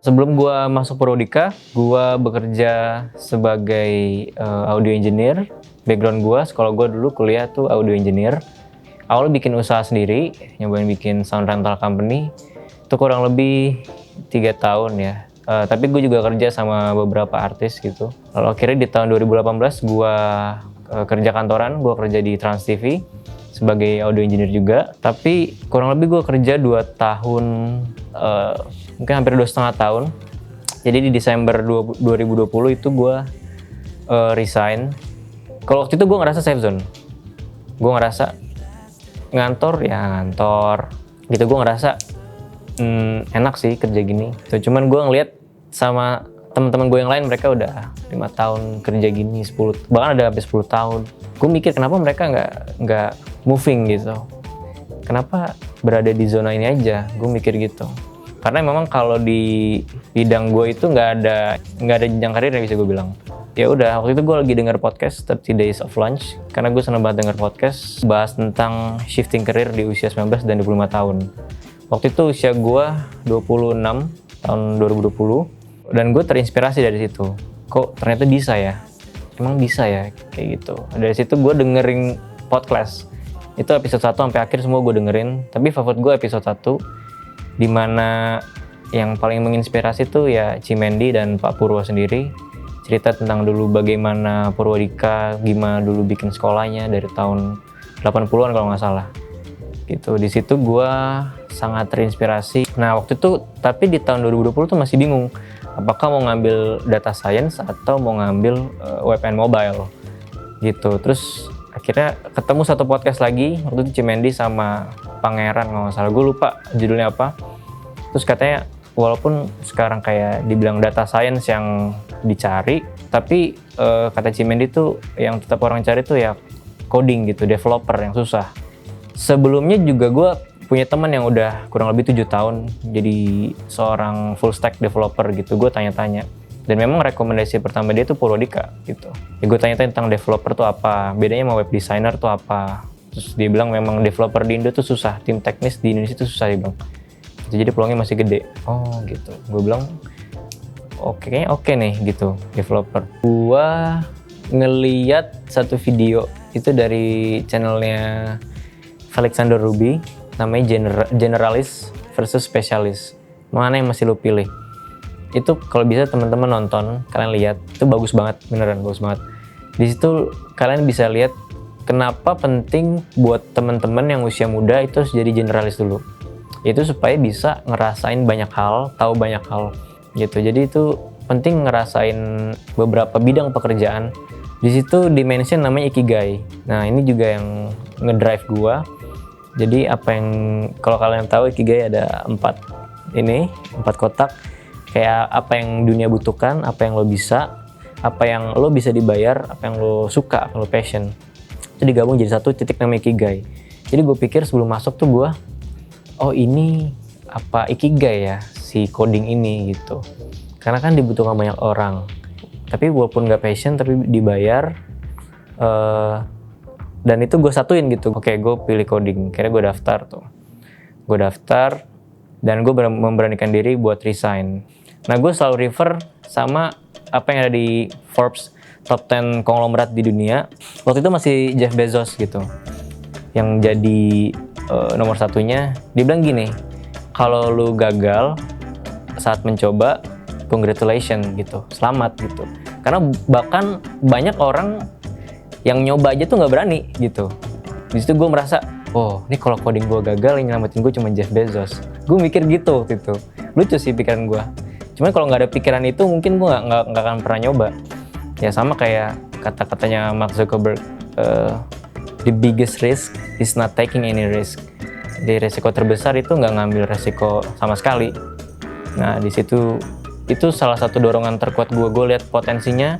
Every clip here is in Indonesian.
Sebelum gua masuk Purwodika, gua bekerja sebagai audio engineer. Background gua, sekolah gua dulu kuliah tuh audio engineer. Awalnya bikin usaha sendiri, nyobain bikin sound rental company. Itu kurang lebih 3 tahun ya. Tapi gue juga kerja sama beberapa artis gitu. Lalu akhirnya di tahun 2018 gua kerja kantoran, gua kerja di Trans TV sebagai audio engineer juga. Tapi kurang lebih gue kerja 2 tahun, mungkin hampir 2,5 tahun. Jadi di Desember 2020 itu gue resign. Kalau waktu itu gue ngerasa safe zone. Gue ngerasa ngantor gitu. Gue ngerasa enak sih kerja gini. Cuman gue ngeliat sama teman-teman gue yang lain, mereka udah 5 tahun kerja gini, 10, bahkan ada sampai 10 tahun. Gue mikir kenapa mereka nggak moving gitu. Kenapa berada di zona ini aja? Gue mikir gitu. Karena memang kalau di bidang gue itu nggak ada jenjang karir yang bisa gue bilang. Ya udah, waktu itu gue lagi denger podcast 30 Days of Lunch, karena gue seneng banget denger podcast bahas tentang shifting karir di usia 19 dan 25 tahun. Waktu itu usia gue 26 tahun 2020, dan gue terinspirasi dari situ. Kok ternyata bisa ya? Emang bisa ya? Kayak gitu. Dari situ gue dengerin podcast. Itu episode 1 sampai akhir semua gue dengerin. Tapi favorit gue episode 1, dimana yang paling menginspirasi tuh ya Cimendi dan Pak Purwo sendiri. Cerita tentang dulu bagaimana Purwodika, gimana dulu bikin sekolahnya dari tahun 80-an kalau nggak salah. Gitu. Di situ gue sangat terinspirasi. Nah waktu itu, tapi di tahun 2020 tuh masih bingung. Apakah mau ngambil data science atau mau ngambil web and mobile gitu. Terus akhirnya ketemu satu podcast lagi, waktu itu Cimendi sama Pangeran kalau nggak salah, gue lupa judulnya apa. Terus katanya walaupun sekarang kayak dibilang data science yang dicari, tapi kata Cimendi tuh yang tetap orang cari tuh ya coding gitu, developer yang susah. Sebelumnya juga gue punya teman yang udah kurang lebih 7 tahun jadi seorang full stack developer gitu. Gue tanya-tanya, dan memang rekomendasi pertama dia tuh Purwodika gitu. Ya gue tanya-tanya tentang developer tuh apa, bedanya sama web designer tuh apa. Terus dia bilang memang developer di Indo tuh susah, tim teknis di Indonesia tuh susah, dia bilang. Jadi peluangnya masih gede. Oh gitu. Gue bilang kayaknya oke nih gitu, developer. Gue ngeliat satu video itu dari channelnya Alexander Ruby, namanya generalis versus spesialis. Mana yang masih lo pilih? Itu kalau bisa teman-teman nonton, kalian lihat, itu bagus banget, beneran bagus banget. Di situ kalian bisa lihat kenapa penting buat teman-teman yang usia muda itu harus jadi generalis dulu. Itu supaya bisa ngerasain banyak hal, tahu banyak hal gitu. Jadi itu penting ngerasain beberapa bidang pekerjaan. Di situ dimension namanya ikigai. Nah, ini juga yang ngedrive gua. Jadi apa yang, kalau kalian tahu ikigai ada 4 kotak. Kayak apa yang dunia butuhkan, apa yang lo bisa, apa yang lo bisa dibayar, apa yang lo suka, apa yang lo passion. Itu digabung jadi satu titik namanya ikigai. Jadi gue pikir sebelum masuk tuh gue, oh ini apa ikigai ya si coding ini gitu. Karena kan dibutuhkan banyak orang. Tapi walaupun gak passion tapi dibayar, dan itu gue satuin gitu. Oke, gue pilih coding. Akhirnya gue daftar tuh. Gue daftar dan gue memberanikan diri buat resign. Nah, gue selalu refer sama apa yang ada di Forbes top 10 konglomerat di dunia. Waktu itu masih Jeff Bezos gitu yang jadi nomor satunya. Dia bilang gini, kalau lu gagal saat mencoba, congratulations gitu, selamat gitu. Karena bahkan banyak orang yang nyoba aja tuh nggak berani gitu. Di situ gue merasa, oh ini kalau coding gue gagal, yang nyelamatin gue cuma Jeff Bezos. Gue mikir gitu waktu itu. Lucu sih pikiran gue. Cuman kalau nggak ada pikiran itu, mungkin gue nggak akan pernah nyoba. Ya sama kayak kata-katanya Mark Zuckerberg, the biggest risk is not taking any risk. Di resiko terbesar itu nggak ngambil resiko sama sekali. Nah di situ itu salah satu dorongan terkuat gue. Gue lihat potensinya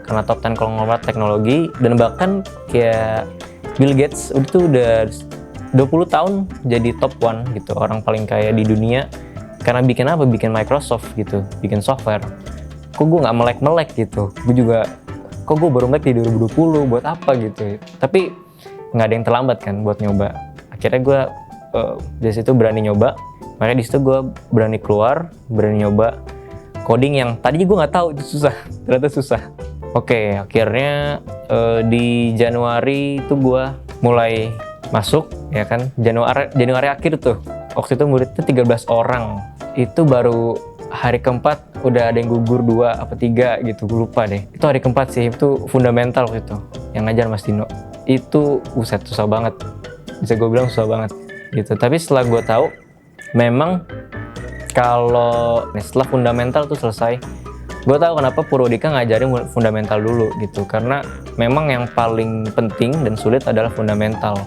karena top 10 konglomerat teknologi, dan bahkan kayak Bill Gates itu udah 20 tahun jadi top 1 gitu, orang paling kaya di dunia. Karena bikin apa? Bikin Microsoft gitu, bikin software. Kok gue nggak melek gitu? Gue juga, kok gue baru melek di 2020, buat apa gitu? Tapi nggak ada yang terlambat kan buat nyoba. Akhirnya gue dari situ berani nyoba. Makanya di situ gue berani keluar, berani nyoba coding yang tadinya gue nggak tahu itu susah, ternyata susah. Oke, akhirnya di Januari itu gue mulai masuk, ya kan. Januari akhir tuh, waktu itu muridnya 13 orang. Itu baru hari keempat udah ada yang gugur 2 apa 3 gitu, gue lupa deh. Itu hari keempat sih, itu fundamental waktu itu, yang ngajar Mas Dino. Itu susah banget, bisa gue bilang susah banget gitu. Tapi setelah gue tahu, memang kalau setelah fundamental tuh selesai, gue tahu kenapa Purwodika ngajarin fundamental dulu gitu, karena memang yang paling penting dan sulit adalah fundamental.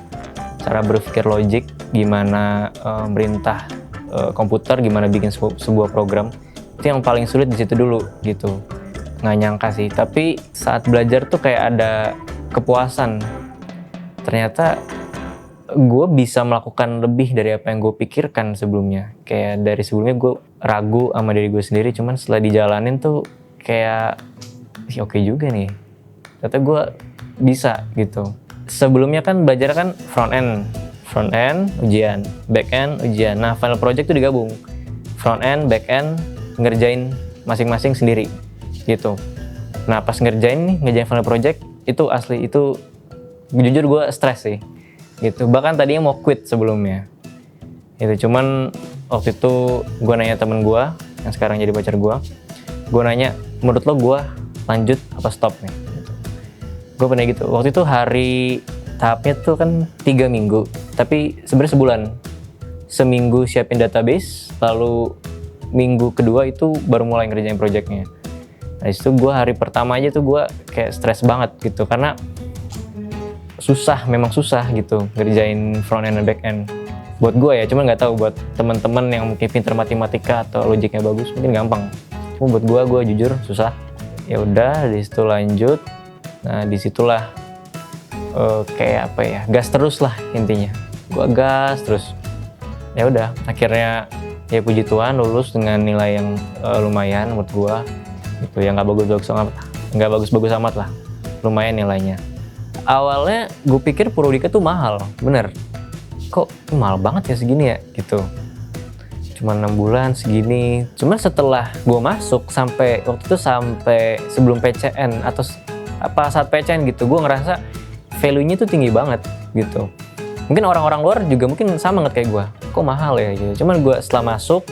Cara berpikir logik, gimana merintah komputer, gimana bikin sebuah program, itu yang paling sulit di situ dulu gitu. Nggak nyangka sih, tapi saat belajar tuh kayak ada kepuasan. Ternyata gue bisa melakukan lebih dari apa yang gue pikirkan sebelumnya. Kayak dari sebelumnya gue ragu sama diri gue sendiri, cuman setelah dijalanin tuh kayak oke juga nih, ternyata gue bisa gitu. Sebelumnya kan belajar kan front end ujian, back end ujian. Nah, final project tuh digabung, front end, back end, ngerjain masing-masing sendiri gitu. Nah, pas ngerjain final project itu asli, itu jujur gue stres sih gitu. Bahkan tadinya mau quit sebelumnya itu, cuman waktu itu gue nanya temen gue yang sekarang jadi pacar gue nanya, menurut lo gue lanjut apa stop nih gitu. Gue pernah gitu, waktu itu hari tahapnya tuh kan 3 minggu, tapi sebenarnya sebulan. Seminggu siapin database, lalu minggu kedua itu baru mulai ngerjain projectnya. Nah itu gue hari pertama aja tuh gue kayak stres banget gitu, karena memang susah gitu ngerjain front end dan back end buat gue ya. Cuman nggak tahu buat teman-teman yang mungkin pintar matematika atau logiknya bagus mungkin gampang. Cuma buat gue jujur susah. Ya udah, di situ lanjut. Nah disitulah kayak apa ya, gas terus lah intinya. Gue gas terus. Ya udah, akhirnya ya puji Tuhan lulus dengan nilai yang lumayan menurut gue. Gitu ya, nggak bagus-bagus amat lah. Lumayan nilainya. Awalnya gue pikir Purwodika tuh mahal, bener. Kok mahal banget ya segini ya gitu. Cuma 6 bulan segini. Cuma setelah gue masuk sampai sebelum PCN atau saat PCN gitu, gue ngerasa value-nya tuh tinggi banget gitu. Mungkin orang-orang luar juga mungkin sama kayak gue. Kok mahal ya gitu. Cuman gue setelah masuk,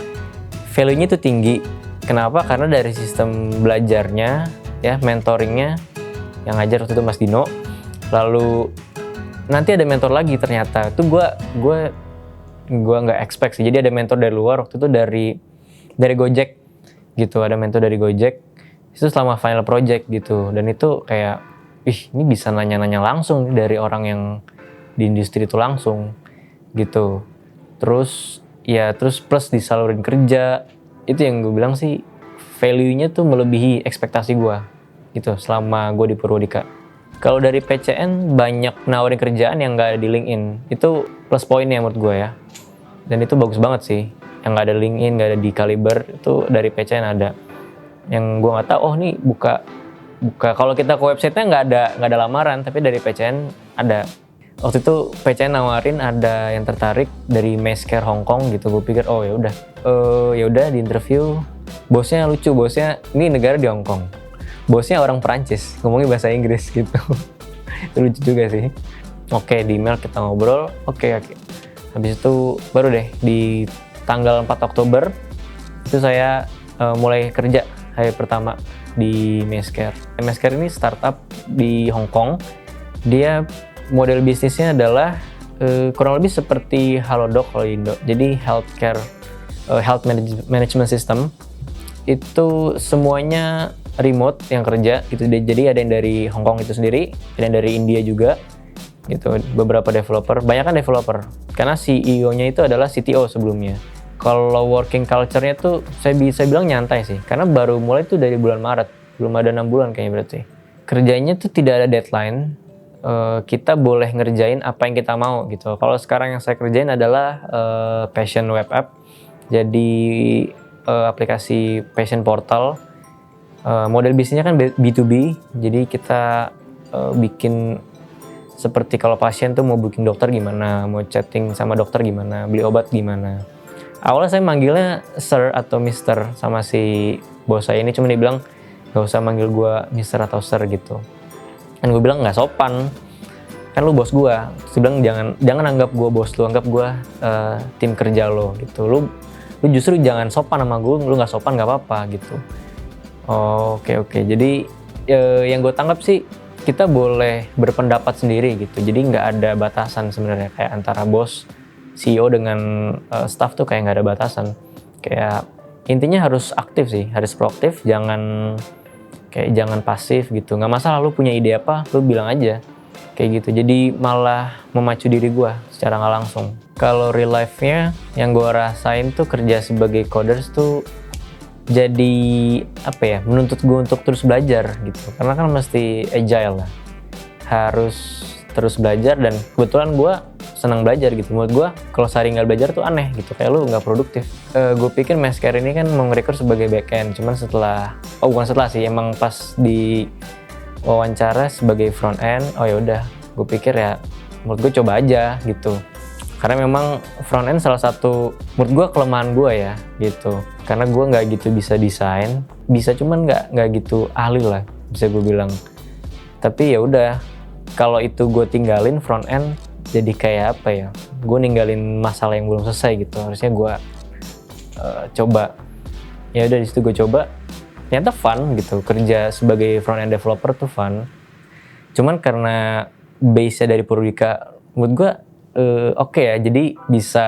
value-nya tuh tinggi. Kenapa? Karena dari sistem belajarnya, ya mentoringnya yang ngajar waktu itu Mas Dino. Lalu nanti ada mentor lagi ternyata. Itu gue nggak expect sih. Jadi ada mentor dari luar waktu itu dari Gojek gitu. Ada mentor dari Gojek itu selama final project gitu. Dan itu kayak, ini bisa nanya-nanya langsung dari orang yang di industri itu langsung gitu. Terus plus disalurin kerja. Itu yang gue bilang sih, value-nya tuh melebihi ekspektasi gue gitu selama gue di Purwodika. Kalau dari PCN banyak nawarin kerjaan yang nggak ada di LinkedIn, itu plus poinnya menurut gue ya. Dan itu bagus banget sih, yang nggak ada LinkedIn, nggak ada di Kaliber, itu dari PCN ada. Yang gue nggak tahu, nih buka. Kalau kita ke websitenya nggak ada lamaran, tapi dari PCN ada. Waktu itu PCN nawarin ada yang tertarik dari Masscare Hong Kong gitu. Gue pikir ya udah di interview. Bosnya lucu, ini negara di Hong Kong. Bosnya orang Perancis, ngomongnya bahasa Inggris gitu. Itu lucu juga sih. Oke, di email kita ngobrol. Oke. Habis itu baru deh di tanggal 4 Oktober itu saya mulai kerja hari pertama di Masscare. Masscare ini startup di Hong Kong. Dia model bisnisnya adalah kurang lebih seperti Halodoc kalau Indo. Jadi health management system itu semuanya remote yang kerja gitu. Jadi ada yang dari Hong Kong itu sendiri, ada yang dari India juga gitu. Beberapa developer, banyak kan developer karena CEO-nya itu adalah CTO sebelumnya. Kalau working culture-nya tuh saya bisa bilang nyantai sih, karena baru mulai tuh dari bulan Maret, belum ada 6 bulan kayaknya berarti. Kerjanya tuh tidak ada deadline, kita boleh ngerjain apa yang kita mau gitu. Kalau sekarang yang saya kerjain adalah Passion Web App, jadi aplikasi Passion Portal. Model bisnisnya kan B2B, jadi kita bikin seperti kalau pasien tuh mau booking dokter gimana, mau chatting sama dokter gimana, beli obat gimana. Awalnya saya manggilnya Sir atau Mister sama si bos saya ini, cuma dia bilang gak usah manggil gue Mister atau Sir gitu. Kan gue bilang nggak sopan, kan lu bos gue. Terus dia bilang jangan anggap gue bos lu, anggap gue tim kerja lo gitu. Lu justru jangan sopan sama gue, lu nggak sopan nggak apa-apa gitu. Oke. Jadi yang gue tangkap sih kita boleh berpendapat sendiri gitu. Jadi nggak ada batasan sebenarnya, kayak antara bos, CEO dengan staff tuh kayak nggak ada batasan. Kayak intinya harus aktif sih, harus proaktif, jangan pasif gitu. Nggak masalah lu punya ide apa, lu bilang aja kayak gitu. Jadi malah memacu diri gue secara nggak langsung. Kalau real life-nya yang gue rasain tuh kerja sebagai coders tuh jadi menuntut gue untuk terus belajar gitu. Karena kan mesti agile lah, harus terus belajar, dan kebetulan gue senang belajar gitu. Menurut gue kalau sehari nggak belajar tuh aneh gitu, kayak lu nggak produktif. Gue pikir Masker ini kan mau nge-record sebagai backend, cuman bukan setelah sih, emang pas di wawancara sebagai front end, ya udah, gue pikir ya menurut gue coba aja gitu. Karena memang front end salah satu menurut gue kelemahan gue ya gitu. Karena gue nggak gitu bisa desain, bisa cuman nggak gitu ahli lah bisa gue bilang. Tapi ya udah, kalau itu gue tinggalin front end, jadi kayak apa ya? Gue ninggalin masalah yang belum selesai gitu. Harusnya gue coba. Ya udah, di situ gue coba. Ternyata fun gitu. Kerja sebagai front end developer tuh fun. Cuman karena base-nya dari Purwodika, menurut gue oke ya. Jadi bisa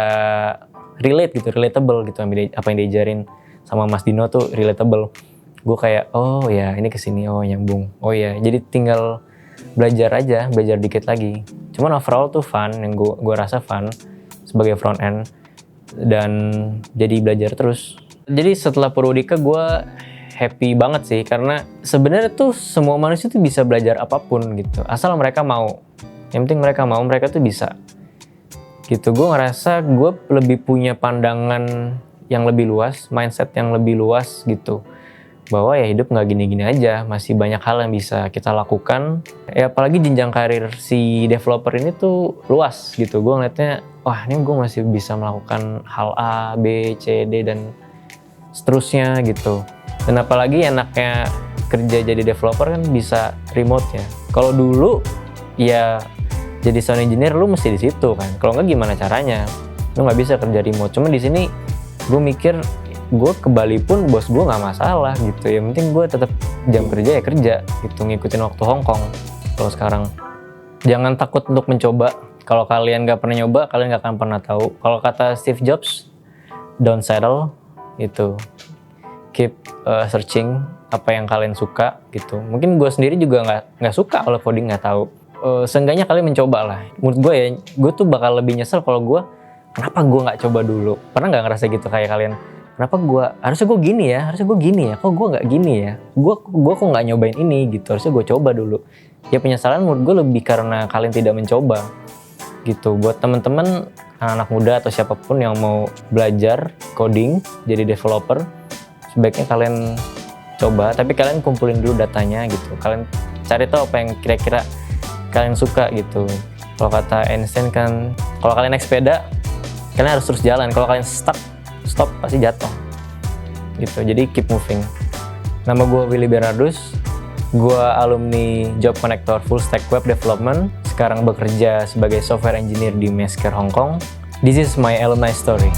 relatable gitu. Apa yang diajarin sama Mas Dino tuh relatable. Gue kayak, oh ya ini kesini, oh nyambung. Oh ya, jadi tinggal belajar dikit lagi. Cuman overall tuh fun, yang gue rasa fun sebagai front end, dan jadi belajar terus. Jadi setelah Purwodika gue happy banget sih, karena sebenarnya tuh semua manusia tuh bisa belajar apapun gitu, asal mereka mau. Yang penting mereka mau, mereka tuh bisa gitu. Gue ngerasa gue lebih punya pandangan yang lebih luas, mindset yang lebih luas gitu, bahwa ya hidup nggak gini-gini aja, masih banyak hal yang bisa kita lakukan. Ya apalagi jenjang karir si developer ini tuh luas gitu. Gue ngeliatnya, wah ini gue masih bisa melakukan hal A, B, C, D, dan seterusnya gitu. Dan apalagi enaknya kerja jadi developer kan bisa remote ya. Kalau dulu ya jadi sound engineer lu mesti di situ kan. Kalau nggak gimana caranya? Lu nggak bisa kerja remote. Cuma di sini gue mikir, gue ke Bali pun bos gue nggak masalah gitu. Yang penting gue tetap jam kerja ya kerja gitu, ngikutin waktu Hong Kong. Kalau sekarang jangan takut untuk mencoba. Kalau kalian nggak pernah nyoba, kalian nggak akan pernah tahu. Kalau kata Steve Jobs, don't settle itu, keep searching apa yang kalian suka gitu. Mungkin gue sendiri juga nggak suka kalau coding, nggak tahu. Seenggaknya kalian mencoba lah. Menurut gue ya, gue tuh bakal lebih nyesel kalau gue kenapa gue nggak coba dulu. Pernah nggak ngerasa gitu kayak kalian? Kenapa harusnya gue gini ya, kok gue nggak gini ya, gue kok nggak nyobain ini gitu, harusnya gue coba dulu. Ya penyesalan menurut gue lebih karena kalian tidak mencoba gitu. Buat teman-teman anak muda atau siapapun yang mau belajar coding jadi developer, sebaiknya kalian coba, tapi kalian kumpulin dulu datanya gitu. Kalian cari tahu apa yang kira-kira kalian suka gitu. Kalau kata Einstein kan, kalau kalian naik sepeda, kalian harus terus jalan. Kalau kalian stop pasti jatuh gitu. Jadi keep moving. Nama gue Willy Bernardus, gue alumni Job Connector Full Stack Web Development, sekarang bekerja sebagai software engineer di Masker Hong Kong. This is my alumni story.